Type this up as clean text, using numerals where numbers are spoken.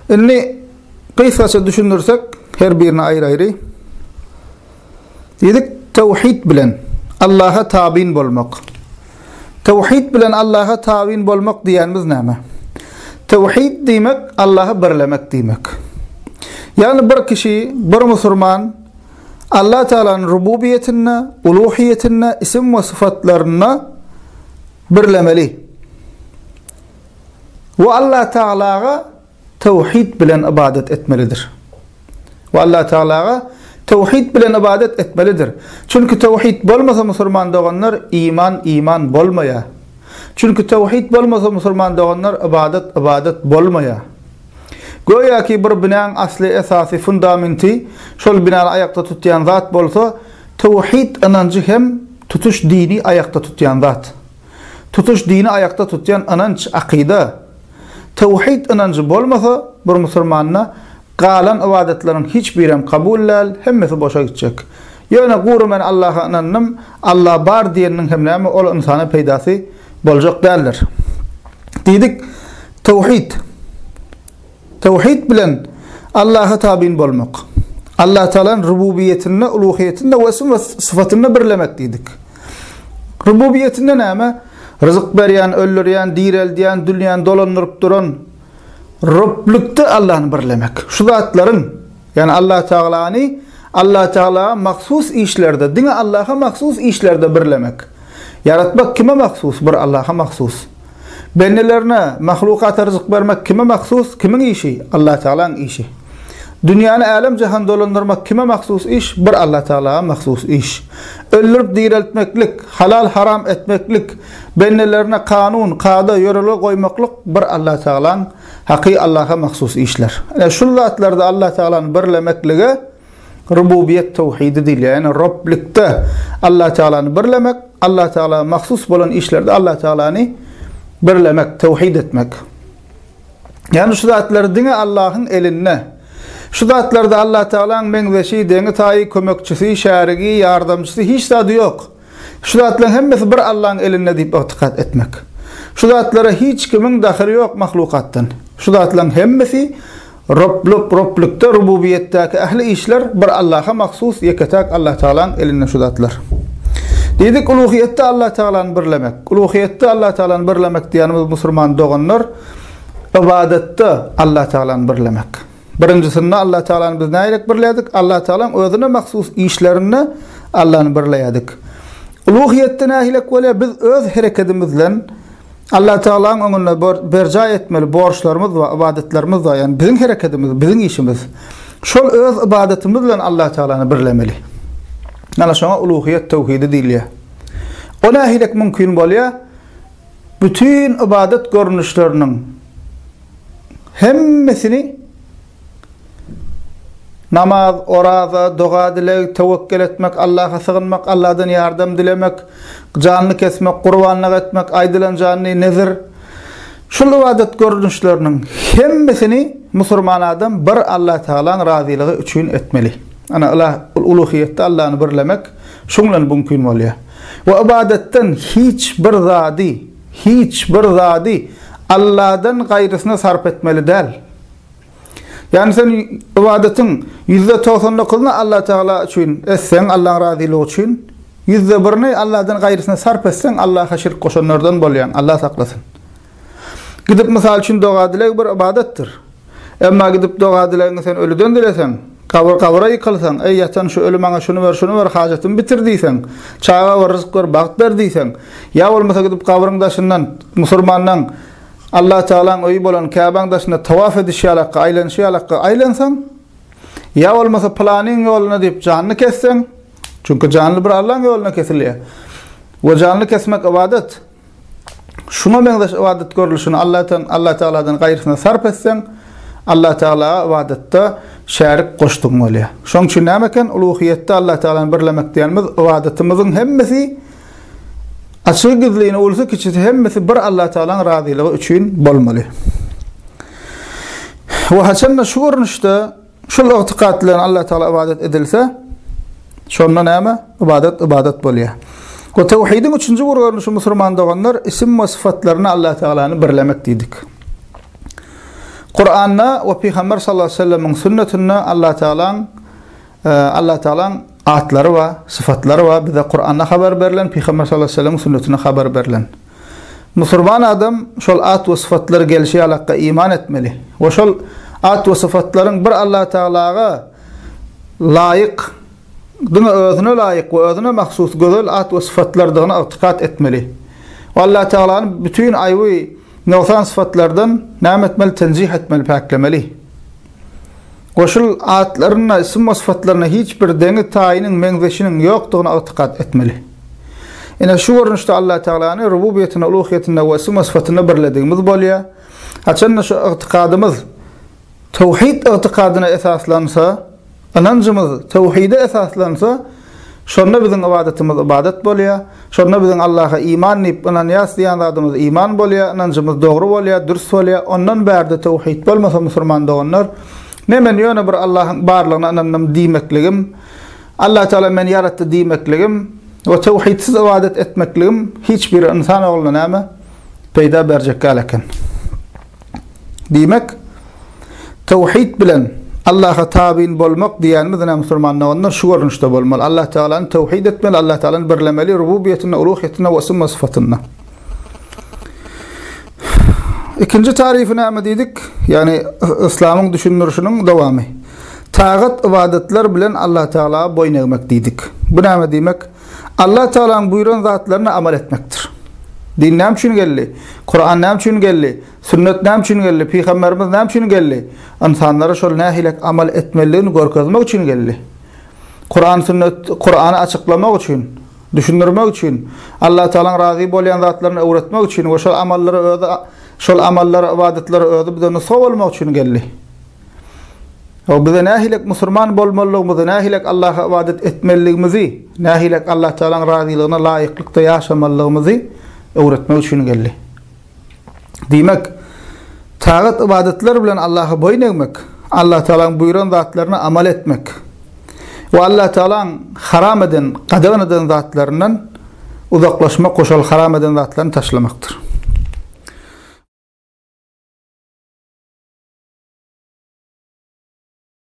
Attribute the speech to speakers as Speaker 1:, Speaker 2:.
Speaker 1: Inni kıysaça düşünürsek her birine ayrı. Dedik tevhid bilen Allah'a tabin bolmak. Tevhid bilen Allah'a tabin bolmak diýenimiz näme? Tevhid demek Allah'ı birlemek demek. Yani bir kişi, bir Müslüman Allah Teala'nın rububiyetine, uluhiyetine, isim ve sıfatlarına birlemeli. Ve Allah Teala'ya tevhid bilen ibadet etmelidir. Ve Allah Teala'ya tevhid bilen ibadet etmelidir. Çünkü tevhid bolmasa Müslüman doğanlar iman bolmaya. Çünkü tevhid bolmasa Müslüman doğanlar ibadet bolmaya. Goya ki bir binan asli esası fundamenti şol binany ayakta tutýan zat bolsa tevhid anancı hem tutuş dini ayakta tutýan zat. Tutuş dini ayakta tutýan ananç akida. Tevhid anancı bolmasa bir Müslümanyna galan ibadetlerin hiçbirim kabullal hemmesi boşa gitjek. Ýöne guru men Allah'a inannym, Allah bar diýeniň hem näme ol insana peýdasy boljak däldir. Diýdik tevhid. Tevhid bilen Allah'a tabin bolmak. Allah Teala'nın rububiyetine, uluhiyetine ve isim ve sıfatını birlemek diýdik. Rububiyetinde näme? Rızık berýän, öldürýän, direldiýän, dünýäni dolandyryp duran Rablykda Allah'ını birlemek. Şu zatların, yani Allah Teala'nı Allah Teala mahsus işlerde, dine Allah'a mahsus işlerde birlemek. Yaratmak kime mahsus? Bir Allah'a mahsus. Bennelerine mahlukata rızık vermek kime mahsus? Kimin işi? Allah Teala'nın işi. Dünyanı alem cihan dolandırmak kime mahsus iş? Bir Allah Teala'ya mahsus iş. Öldürüp diriltmeklik, halal haram etmeklik, bennelerine kanun, kaada, yörele koymaklık bir Allah Teala'nın haqi Allah'a mahsus işler. Yani şu zatlarda Allah Teala'nın birlemekliği rububiyet tevhidi değil. Yani Rablikte Allah Teala'nı birlemek, Allah Teala'ya mahsus olan işlerde Allah Teala'nı birlemek, tevhid etmek. Yani şu zatlar dine Allah'ın eline, şu zatlarda Allah Teala'nın menveşi, dini tayi, kömekçisi, şerigi, yardımcısı hiç tadı yok. Şu zatların hemmesi bir Allah'ın eline deyip itikat etmek. Şu zatlara hiç kimin dahili yok mahlukattan. Şu zatların hemmesi Rablükte, rububiyetteki ehli işler bir Allah'a mahsus yeketak Allah Teala'nın eline şu zatlar. Dedik uluhiyette Allah Teala'nı birlemek. Uluhiyette Allah Teala'nı birlemek diýenimiz Müslüman doğanlar ibadette Allah Teala'nı birlemek. Birincisinde Allah Teala'nı biz näýerek birledik? Allah Teala'nın özüne mahsus işlerini Allah'ını birleýädik. Uluhiyette näýerek bolýar? Biz öz hereketimizle Allah Teala'nın öňünde berja etmeli borçlarymız we ibadetlerimiz we yani bizim hereketimiz, bizim işimiz. Şol öz ibadetimizle Allah Teala'nı birlemeli. Ana şoňa uluhiyet tevhidi diýilýär. O nähilek mümkin bolýar? Bütün ibadet görnüşleriniň hemmesini namaz, oraza, dua dilek, tevekkül etmek, Allah'a sığınmak, Allah'dan yardım dilemek, canını kesmek, kurbanlık etmek, aydılan canını nezir. Şu ibadet görnüşlerinin hemmesini Müslüman adam bir Allah Teala'nın razılığı üçün etmeli. Ana Allah uluhiyette Allah'ını birlemek şunla mümkün bolýar. Ve ibadetten hiçbir zadi Allah'dan gayrısına sarf etmeli değil. Yani sen ibadetin %99'unu Allah Teala için etsen, Allah'ın razılığı için, %1'ini Allah'dan gayrısına sarf etsen, Allah'a şirk koşanlardan bolýan. Allah saklasın. Gidip misal için dua dilek bir ibadettir. Ama gidip dua dileğini sen ölüden dilesen, kabra yıkılsan, ey yatan şu ölü bana şunu ver, hacetimi bitir diýsen, çağa ver, rızık ver, baht ver diýsen, ya olmasa gidip kabrın daşından, Müslümandan, Allah Teala'nın öýü bolan Kâbe'nin daşında tawaf edişýälekde, aylansan, ya olmasa planyň ýoluna diýip janyny kessen, çünkü canlı bir Allah'ın ýoluna kesilýär. Ve canlı kesmek ibadet. Şuna meňdeş ibadet görülüşini Allah Teala'dan gayrysına sarf etsen, Allah Teala ibadette şerik koştuň bolýar. Şoň üçin nämeken uluhiyette Allah Teala'ny birlemek diýenimiz ibadetimizin hemmesi açık gizliğine olsa ki hemmesi bir Allah Teala'nın razılığı üçün bolmaly. Ve haçanna şu görnüşde şu itiqatlaryň Allah Teala ibadet edilse şonda näme? İbadet bolýar. O tevhidin üçüncü görnüşi Müslüman doğanlar isim ve sıfatlaryny Allah Teala'ny birlemek diýdik. Kur'an'na ve Peygamber sallallahu aleyhi ve sellem'in sünnetine Allah Teala'nın atları ve sıfatları ve bize Kur'an'a haber verilen, Peygamber sallallahu aleyhi ve sellem'in sünnetine haber verilen. Müslüman adam şol at ve sıfatları gelişi alakka iman etmeli. Ve şol at ve sıfatların bir Allah Teala'ga layık, özüne layık ve özüne mahsus güzel at ve sıfatlardan itikat etmeli. Ve Allah Teala'nın bütün ayvı noksan sıfatlardan nam etmeli, tenzih etmeli, paklemeli. Ve şol atlarına, isim ve sıfatlarına hiçbir deni tayinin, menzeşinin yoktuğuna itikat etmeli. Yine şu görünüşte Allah Teala'nın rububiyetine, uluhiyetine ve isim ve sıfatına birlediğimiz bolya. Açınca şu itikadımız tevhid itikadına esaslansa, inancımız tevhide esaslansa, şonna bizim ibadetimiz ibadet bolya, şonna bizim Allah'a iman nip, inanyas diyen adımız iman bolya, inancımız doğru bolya, dürüst bolya, ondan berde tevhid bolmasa Müslüman doğanlar, ne men yöne bir Allah'ın barlığına inanmam demekligim, Allah Teala men yarattı demekligim ve tevhidsiz ibadet etmekligim hiçbir insan oğluna näme peyda berjek alaken. Demek tevhid bilen Allah'a tabiin bolmak diýänimiz näme Müslümanlar onlar şu görünüşde bolmaly. Allah Teala'nı tevhid etmeli, Allah Teala'nı birlemeli, rububiyetine, uluhiyetine ve isim ve sıfatına. İkinci tarifi näme dedik? Yani İslam'ın düşünürüşünün devamı. Tağut ibadetler bilen Allah Teala'ya boyun eğmek dedik. Bu näme demek? Allah Teala'nın buyuran zatlarına amel etmektir. Din näme üçin geldi? Kur'an näme üçin geldi? Sünnet näme üçin geldi? Peygamberimiz näme üçin geldi? İnsanlara şol nähilek amel etmeliligini görkezmek üçin geldi. Kur'an sünnet, Kur'an'ı açıklamak üçin, düşündürmek üçin, Allah Teala'nın razı bolan zatlarını öğretmek üçin ve şol amalları, ibadetleri özü bize nasıl olmak üçin geldi. O bize nähilek Müslüman bolmalygymyzy, nähilek Allah'a ibadet etmeliligimizi, nähilek Allah Teala'nın razılığına laýıklykda ýaşamalygymyzy öwretmek üçin geldi. Demek tağut ibadetler bilen Allah'a boyun eğmek, Allah Teala'nın buyuran zatlaryna amal etmek ve Allah Teala'nın haram eden, qadağan eden zatlarından uzaklaşmak, koşal haram eden zatlaryny taşlamaktır.